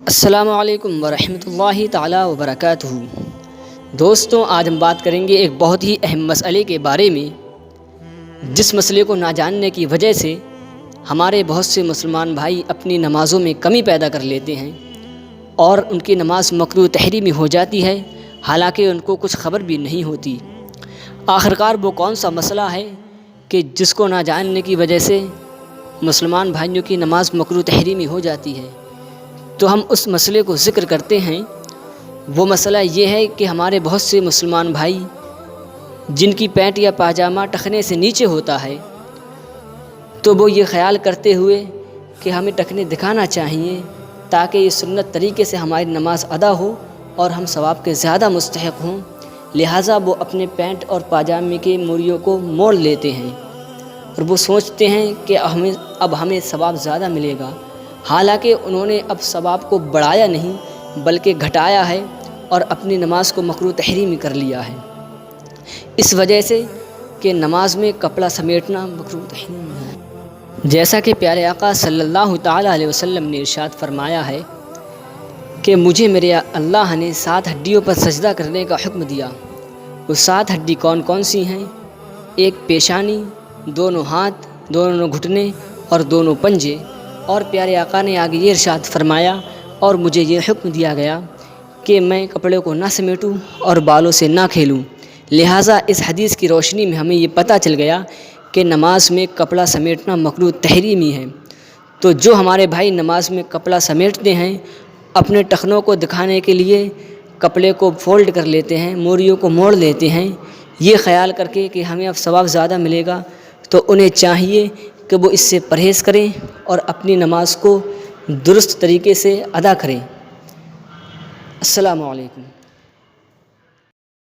السلام علیکم ورحمۃ اللہ تعالی وبرکاتہ۔ دوستوں، آج ہم بات کریں گے ایک بہت ہی اہم مسئلے کے بارے میں، جس مسئلے کو نہ جاننے کی وجہ سے ہمارے بہت سے مسلمان بھائی اپنی نمازوں میں کمی پیدا کر لیتے ہیں اور ان کی نماز مکروہ تحریمی ہو جاتی ہے، حالانکہ ان کو کچھ خبر بھی نہیں ہوتی۔ آخرکار وہ کون سا مسئلہ ہے کہ جس کو نہ جاننے کی وجہ سے مسلمان بھائیوں کی نماز مکروہ تحریمی ہو جاتی ہے؟ تو ہم اس مسئلے کو ذکر کرتے ہیں۔ وہ مسئلہ یہ ہے کہ ہمارے بہت سے مسلمان بھائی جن کی پینٹ یا پاجامہ ٹخنے سے نیچے ہوتا ہے، تو وہ یہ خیال کرتے ہوئے کہ ہمیں ٹخنے دکھانا چاہیے تاکہ یہ سنت طریقے سے ہماری نماز ادا ہو اور ہم ثواب کے زیادہ مستحق ہوں، لہٰذا وہ اپنے پینٹ اور پاجامے کے موریوں کو موڑ لیتے ہیں اور وہ سوچتے ہیں کہ اب ہمیں ثواب زیادہ ملے گا، حالانکہ انہوں نے اب ثواب کو بڑھایا نہیں بلکہ گھٹایا ہے اور اپنی نماز کو مکروہ تحریمی کر لیا ہے، اس وجہ سے کہ نماز میں کپڑا سمیٹنا مکروہ تحریمی ہے۔ جیسا کہ پیارے آقا صلی اللہ تعالیٰ علیہ وسلم نے ارشاد فرمایا ہے کہ مجھے میرے اللہ نے 7 ہڈیوں پر سجدہ کرنے کا حکم دیا۔ وہ 7 ہڈی کون کون سی ہیں؟ ایک پیشانی، دونوں ہاتھ، دونوں گھٹنے اور دونوں پنجے۔ اور پیارے آقا نے آگے یہ ارشاد فرمایا، اور مجھے یہ حکم دیا گیا کہ میں کپڑے کو نہ سمیٹوں اور بالوں سے نہ کھیلوں۔ لہٰذا اس حدیث کی روشنی میں ہمیں یہ پتہ چل گیا کہ نماز میں کپڑا سمیٹنا مکروہ تحریمی ہے۔ تو جو ہمارے بھائی نماز میں کپڑا سمیٹتے ہیں، اپنے ٹخنوں کو دکھانے کے لیے کپڑے کو فولڈ کر لیتے ہیں، موریوں کو موڑ لیتے ہیں، یہ خیال کر کے کہ ہمیں اب ثواب زیادہ ملے گا، تو انہیں چاہیے کہ وہ اس سے پرہیز کریں اور اپنی نماز کو درست طریقے سے ادا کریں۔ السلام علیکم۔